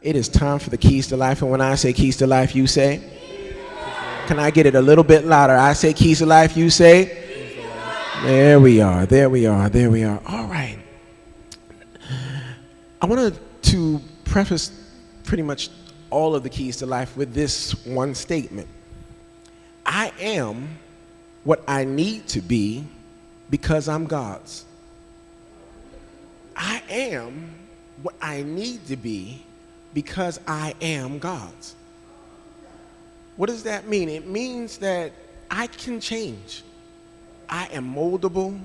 It is time for the keys to life. And when I say keys to life, you say? Can I get it a little bit louder? I say keys to life, you say? There we are, there we are, there we are. All right. I wanted to preface pretty much all of the keys to life with this one statement. I am what I need to be because I'm God's. I am what I need to be because I am God's. What does that mean? It means that I can change. I am moldable.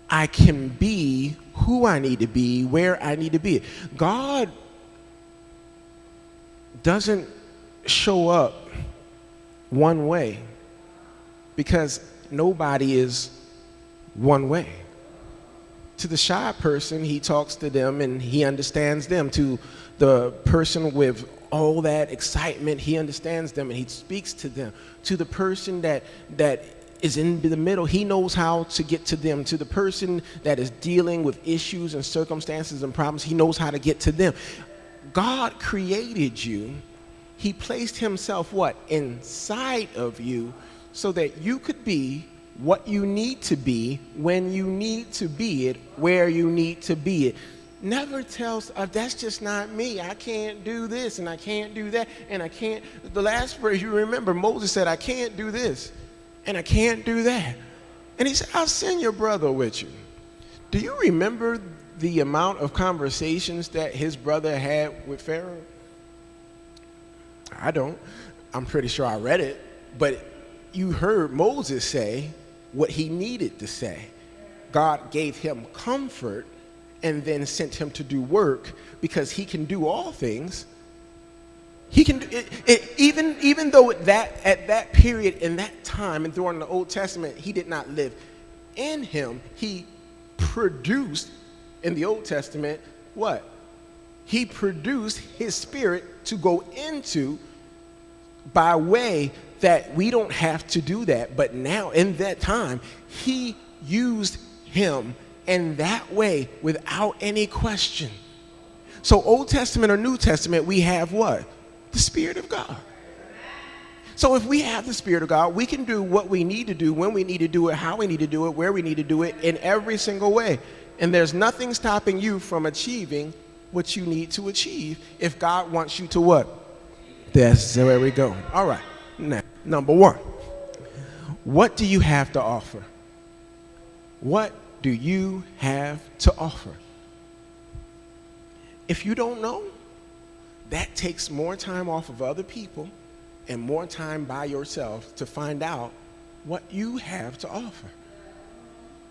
I can be who I need to be, where I need to be. God doesn't show up one way because nobody is one way. To the shy person, he talks to them and he understands them. To the person with all that excitement, he understands them and he speaks to them. To the person that is in the middle, he knows how to get to them. To the person that is dealing with issues and circumstances and problems, he knows how to get to them. God created you. He placed himself what? Inside of you so that you could be what you need to be, when you need to be it, where you need to be it. Never tells, that's just not me. I can't do this and I can't do that and I can't. The last verse you remember, Moses said, I can't do this and I can't do that. And he said, I'll send your brother with you. Do you remember the amount of conversations that his brother had with Pharaoh? I don't. I'm pretty sure I read it, but you heard Moses say what he needed to say. God gave him comfort and then sent him to do work because he can do all things. He can do it, even though at that period, in that time, and during the Old Testament, he did not live in him. He produced in the Old Testament what? He produced his spirit to go into by way that we don't have to do that. But now in that time, he used him in that way without any question. So Old Testament or New Testament, we have what? The Spirit of God. So if we have the Spirit of God, we can do what we need to do, when we need to do it, how we need to do it, where we need to do it, in every single way. And there's nothing stopping you from achieving what you need to achieve if God wants you to what? That's where we go. All right. Now, number one, what do you have to offer? What do you have to offer? If you don't know, that takes more time off of other people and more time by yourself to find out what you have to offer.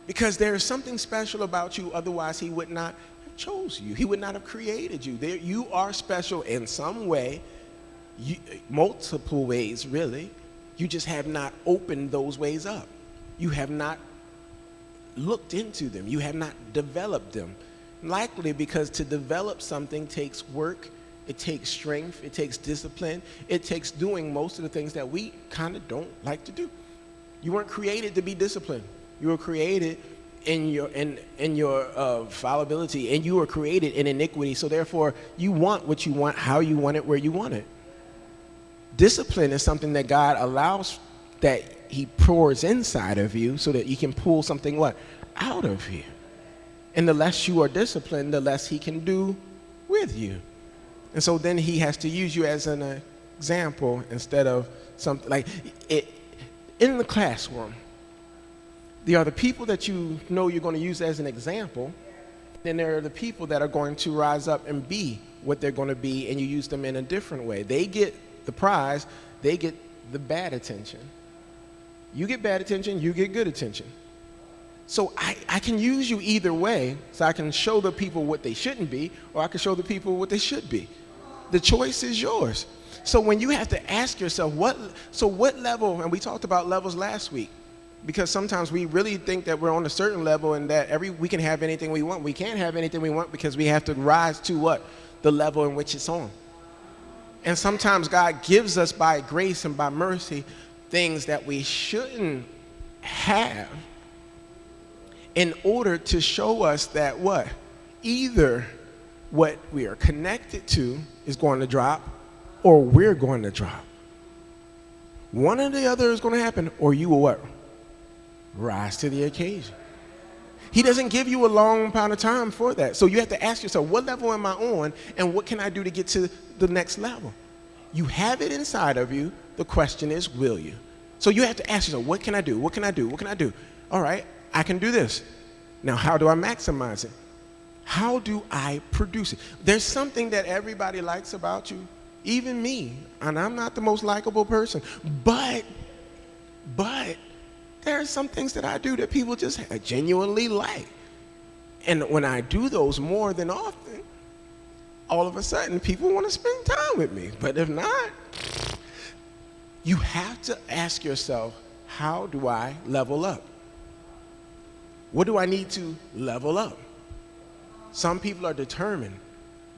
Because there is something special about you, otherwise he would not have chose you. He would not have created you. You are special in some way. Multiple ways, really. You just have not opened those ways up. You have not looked into them. You have not developed them. Likely because to develop something takes work, it takes strength, it takes discipline, it takes doing most of the things that we kind of don't like to do. You weren't created to be disciplined. You were created in your fallibility, and you were created in iniquity. So therefore, you want what you want, how you want it, where you want it. Discipline is something that God allows, that he pours inside of you so that you can pull something what? Out of you. And the less you are disciplined, the less he can do with you. And so then he has to use you as an example instead of something like it. In the classroom, there are the people that you know you're going to use as an example. Then there are the people that are going to rise up and be what they're going to be, and you use them in a different way. They get the prize, they get the bad attention. You get bad attention, you get good attention. So I can use you either way. So I can show the people what they shouldn't be, or I can show the people what they should be. The choice is yours. So when you have to ask yourself, what level, and we talked about levels last week, because sometimes we really think that we're on a certain level and that we can have anything we want. We can't have anything we want because we have to rise to what? The level in which it's on. And sometimes God gives us by grace and by mercy things that we shouldn't have in order to show us that what? Either what we are connected to is going to drop or we're going to drop. One or the other is going to happen, or you will what? Rise to the occasion. He doesn't give you a long amount of time for that. So you have to ask yourself, what level am I on, and what can I do to get to the next level? You have it inside of you. The question is, will you? So you have to ask yourself, what can I do? What can I do? What can I do? All right, I can do this. Now, how do I maximize it? How do I produce it? There's something that everybody likes about you, even me, and I'm not the most likable person, but there are some things that I do that people just genuinely like. And when I do those more than often, all of a sudden people want to spend time with me. But if not, you have to ask yourself, how do I level up? What do I need to level up? Some people are determined,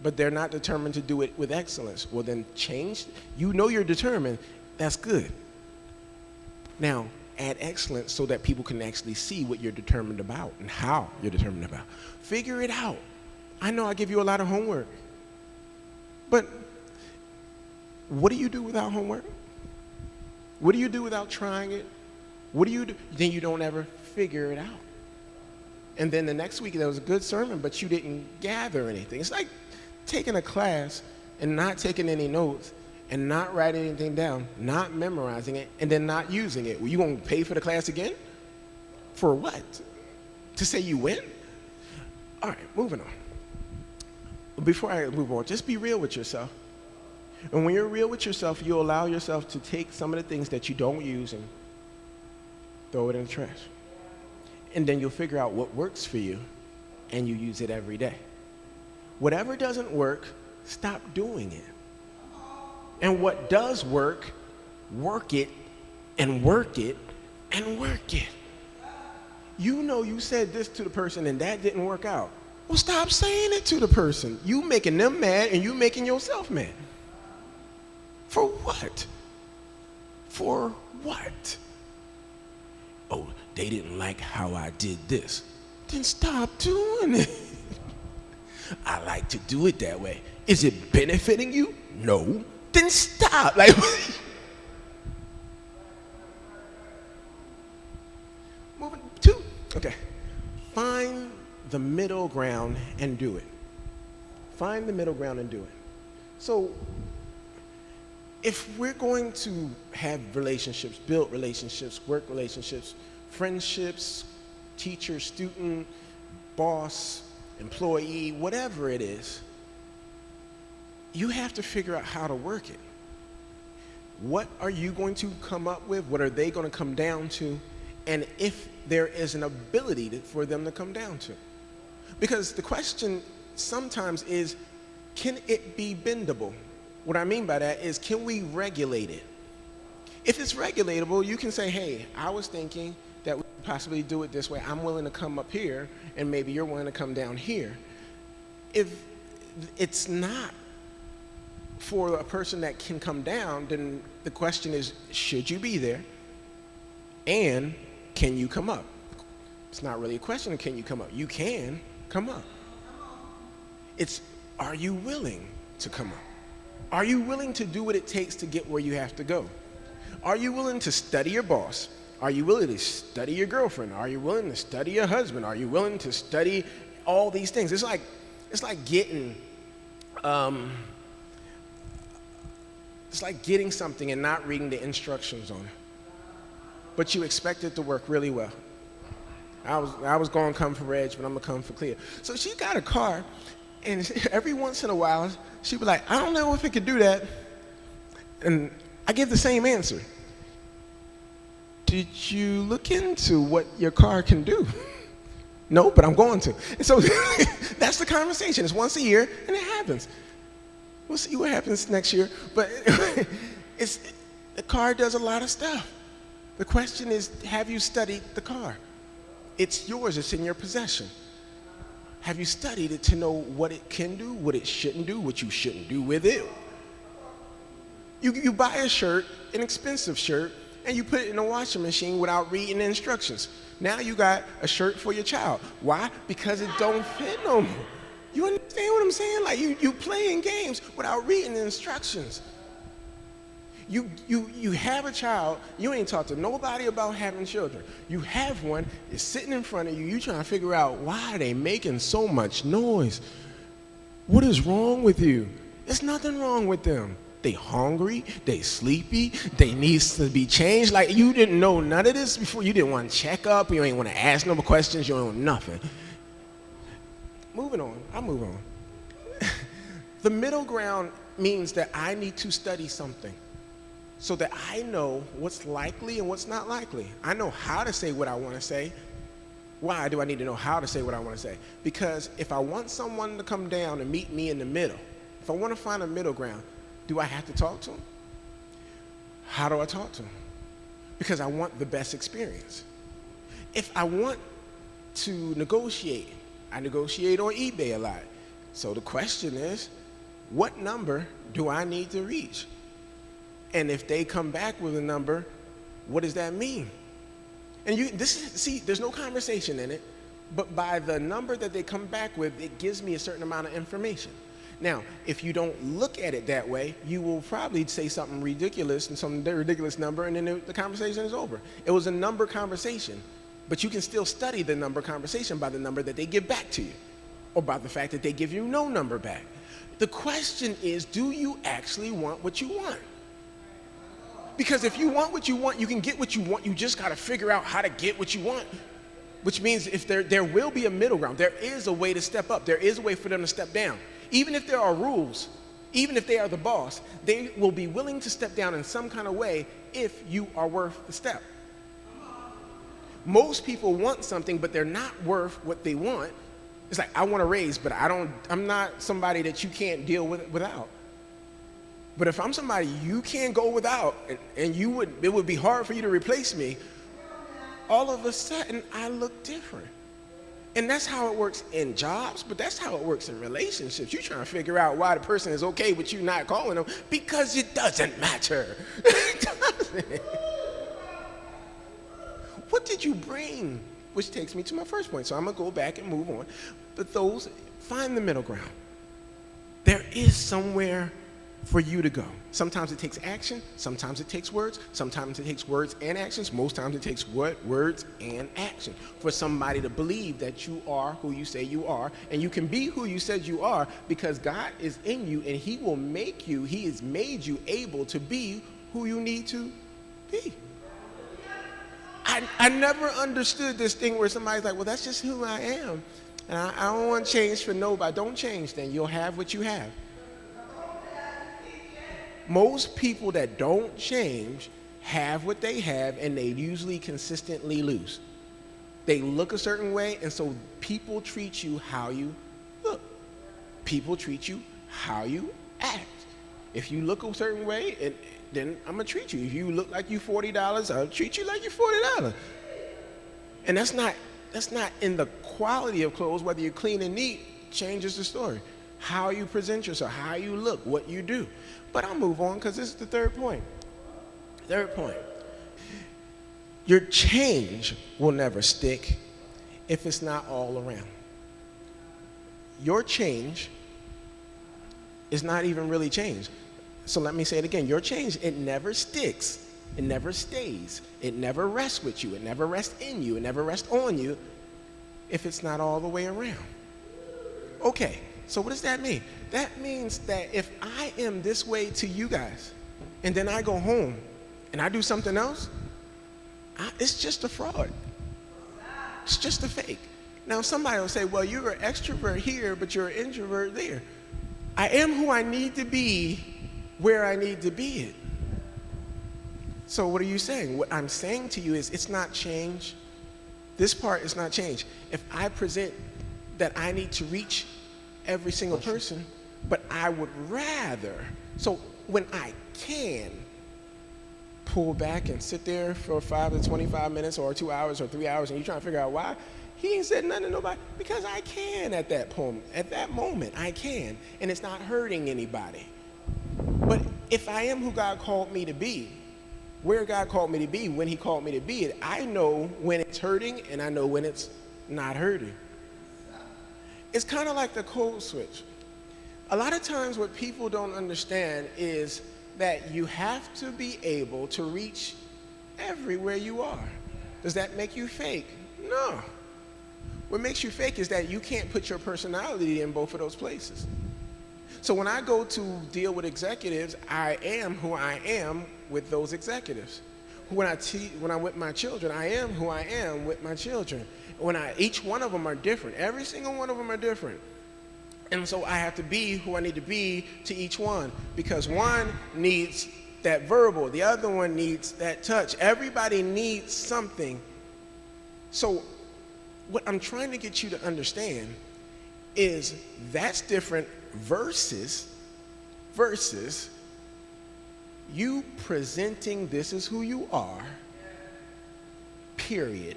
but they're not determined to do it with excellence. Well, then change. You know you're determined. That's good. Now, add excellence so that people can actually see what you're determined about and how you're determined about. Figure it out. I know I give you a lot of homework, but what do you do without homework? What do you do without trying it? What do you do? Then you don't ever figure it out. And then the next week there was a good sermon, but you didn't gather anything. It's like taking a class and not taking any notes and not writing anything down, not memorizing it, and then not using it. Well, you gonna pay for the class again? For what? To say you win? All right, moving on. Before I move on, just be real with yourself. And when you're real with yourself, you allow yourself to take some of the things that you don't use and throw it in the trash. And then you'll figure out what works for you, and you use it every day. Whatever doesn't work, stop doing it. And what does work, work it, and work it, and work it. You know you said this to the person and that didn't work out. Well, stop saying it to the person. You making them mad and you making yourself mad. For what? For what? Oh, they didn't like how I did this. Then stop doing it. I like to do it that way. Is it benefiting you? No. Then stop. Like, moving to, okay. Find the middle ground and do it. Find the middle ground and do it. So, if we're going to have relationships, build relationships, work relationships, friendships, teacher, student, boss, employee, whatever it is, you have to figure out how to work it. What are you going to come up with? What are they going to come down to? And if there is an ability for them to come down to. Because the question sometimes is, can it be bendable? What I mean by that is, can we regulate it? If it's regulatable, you can say, hey, I was thinking that we could possibly do it this way. I'm willing to come up here, and maybe you're willing to come down here. If it's not for a person that can come down, then the question is, should you be there? And can you come up? It's not really a question of can you come up. You can come up. It's, are you willing to come up? Are you willing to do what it takes to get where you have to go? Are you willing to study your boss? Are you willing to study your girlfriend? Are you willing to study your husband? Are you willing to study all these things? It's like getting something and not reading the instructions on it. But you expect it to work really well. I was going to come for Reg, but I'm going to come for Clea. So she got a car, and every once in a while, she'd be like, I don't know if it could do that. And I give the same answer. Did you look into what your car can do? No, but I'm going to. And so that's the conversation. It's once a year, and it happens. We'll see what happens next year. But the car does a lot of stuff. The question is, have you studied the car? It's yours. It's in your possession. Have you studied it to know what it can do, what it shouldn't do, what you shouldn't do with it? You buy a shirt, an expensive shirt, and you put it in a washing machine without reading the instructions. Now you got a shirt for your child. Why? Because it don't fit no more. You understand what I'm saying? Like you playing games without reading the instructions. You have a child, you ain't talked to nobody about having children. You have one, it's sitting in front of you, you trying to figure out why are they making so much noise? What is wrong with you? There's nothing wrong with them. They hungry, they sleepy, they needs to be changed. Like you didn't know none of this before, you didn't want to check up, you ain't want to ask no more questions, you don't want nothing. Moving on, I'll move on. The middle ground means that I need to study something so that I know what's likely and what's not likely. I know how to say what I want to say. Why do I need to know how to say what I want to say? Because if I want someone to come down and meet me in the middle, if I want to find a middle ground, do I have to talk to them? How do I talk to them? Because I want the best experience. If I want to negotiate, I negotiate on eBay a lot. So the question is, what number do I need to reach? And if they come back with a number, what does that mean? And there's no conversation in it, but by the number that they come back with, it gives me a certain amount of information. Now, if you don't look at it that way, you will probably say something ridiculous and some ridiculous number, and then the conversation is over. It was a number conversation, but you can still study the number conversation by the number that they give back to you, or by the fact that they give you no number back. The question is, do you actually want what you want? Because if you want what you want, you can get what you want. You just got to figure out how to get what you want. Which means if there will be a middle ground. There is a way to step up. There is a way for them to step down. Even if there are rules, even if they are the boss, they will be willing to step down in some kind of way if you are worth the step. Most people want something, but they're not worth what they want. It's like, I want a raise, but I'm not somebody that you can't deal with without. But if I'm somebody you can't go without, and it would be hard for you to replace me, all of a sudden I look different. And that's how it works in jobs, but that's how it works in relationships. You're trying to figure out why the person is okay with you not calling them, because it doesn't matter. It doesn't. What did you bring? Which takes me to my first point. So I'm going to go back and move on. But find the middle ground. There is somewhere for you to go. Sometimes it takes action, sometimes it takes words, sometimes it takes words and actions, most times it takes words and action for somebody to believe that you are who you say you are, and you can be who you said you are because God is in you and he will make you, he has made you able to be who you need to be. I never understood this thing where somebody's like, well, that's just who I am, and I don't want to change for nobody. Don't change then, you'll have what you have. Most people that don't change have what they have, and they usually consistently lose. They look a certain way, and so people treat you how you look. People treat you how you act. If you look a certain way, then I'm going to treat you. If you look like you $40, I'll treat you like you're $40. And that's not in the quality of clothes, whether you're clean and neat, changes the story. How you present yourself, how you look, what you do. But I'll move on because this is the third point. Third point. Your change will never stick if it's not all around. Your change is not even really change. So let me say it again. Your change, it never sticks. It never stays. It never rests with you. It never rests in you. It never rests on you if it's not all the way around. Okay. So what does that mean? That means that if I am this way to you guys, and then I go home and I do something else, it's just a fraud. It's just a fake. Now somebody will say, well, you're an extrovert here, but you're an introvert there. I am who I need to be where I need to be it. So what are you saying? What I'm saying to you is it's not change. This part is not change. If I present that I need to reach every single person, but I would rather, so when I can pull back and sit there for 5 to 25 minutes or 2 hours or 3 hours, and you're trying to figure out why, he ain't said nothing to nobody, because I can at that moment, I can, and it's not hurting anybody. But if I am who God called me to be, where God called me to be, when he called me to be it, I know when it's hurting and I know when it's not hurting. It's kind of like the code switch. A lot of times what people don't understand is that you have to be able to reach everywhere you are. Does that make you fake? No. What makes you fake is that you can't put your personality in both of those places. So when I go to deal with executives, I am who I am with those executives. When I'm with my children, I am who I am with my children. Each one of them are different. Every single one of them are different. And so I have to be who I need to be to each one, because one needs that verbal, the other one needs that touch. Everybody needs something. So what I'm trying to get you to understand is that's different versus you presenting this is who you are, period.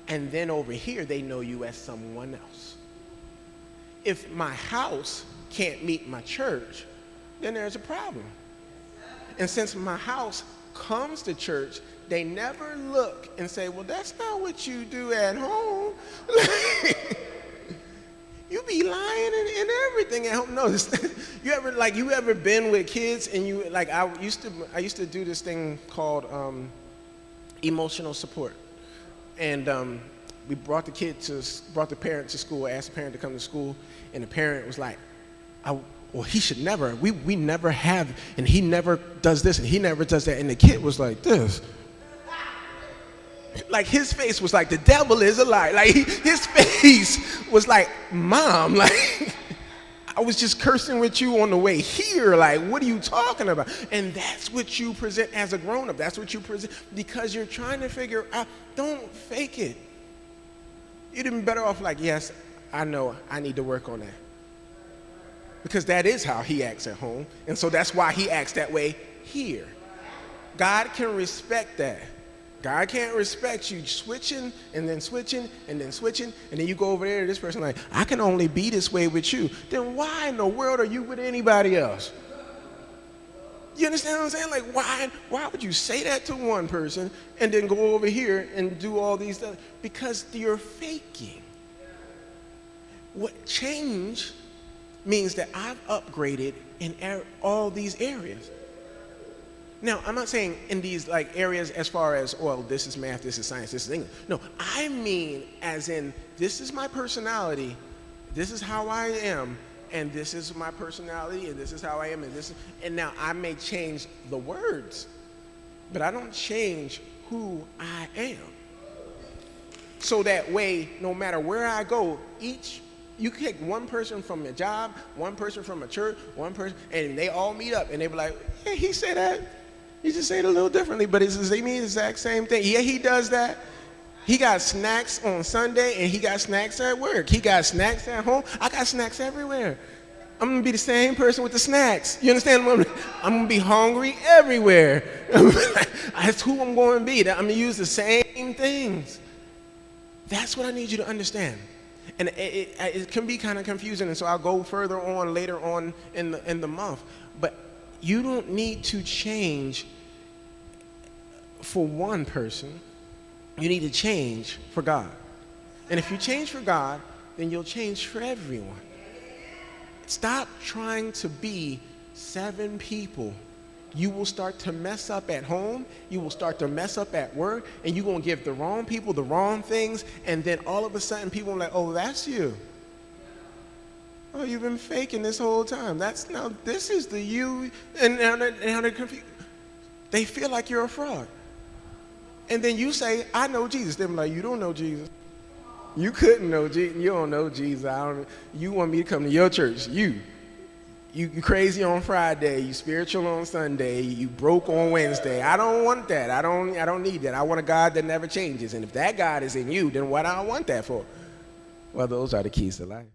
And then over here, they know you as someone else. If my house can't meet my church, then there's a problem. And since my house comes to church, they never look and say, well, that's not what you do at home. You be lying and everything at home. No, you ever been with kids and you like I used to do this thing called emotional support, and we brought the parent to school, asked the parent to come to school, and the parent was like, well, he should never. We never have, and he never does this, and he never does that, and the kid was like this. Like his face was like the devil is a lie. Like his face was like, Mom, like I was just cursing with you on the way here. Like, what are you talking about? And that's what you present as a grown-up. That's what you present because you're trying to figure out. Don't fake it. You'd have been better off like, yes, I know I need to work on that. Because that is how he acts at home. And so that's why he acts that way here. God can respect that. God can't respect you switching and then switching and then switching, and then you go over there to this person like, I can only be this way with you. Then why in the world are you with anybody else? You understand what I'm saying? Like, why would you say that to one person and then go over here and do all these things? Because you're faking. What change means that I've upgraded in all these areas. Now, I'm not saying in these like areas as far as, well, this is math, this is science, this is English. No, I mean as in this is my personality, this is how I am, and this is my personality, and this is how I am, and now I may change the words, but I don't change who I am. So that way, no matter where I go, you can take one person from a job, one person from a church, one person, and they all meet up, and they be like, yeah, he said that. He just said it a little differently, but they mean the exact same thing. Yeah, he does that. He got snacks on Sunday, and he got snacks at work. He got snacks at home. I got snacks everywhere. I'm going to be the same person with the snacks. You understand? I'm going to be hungry everywhere. That's who I'm going to be. I'm going to use the same things. That's what I need you to understand. And it can be kind of confusing, and so I'll go further on later on in the month. But you don't need to change for one person. You need to change for God. And if you change for God, then you'll change for everyone. Stop trying to be 7 people. You will start to mess up at home, you will start to mess up at work, and you're going to give the wrong people the wrong things, and then all of a sudden people are like, oh, that's you. Oh, you've been faking this whole time. This is the you, and now they're confused. They feel like you're a fraud. And then you say, I know Jesus. They're like, you don't know Jesus. You couldn't know Jesus. You don't know Jesus. You want me to come to your church. You crazy on Friday. You spiritual on Sunday. You broke on Wednesday. I don't want that. I don't need that. I want a God that never changes. And if that God is in you, then what do I want that for? Well, those are the keys to life.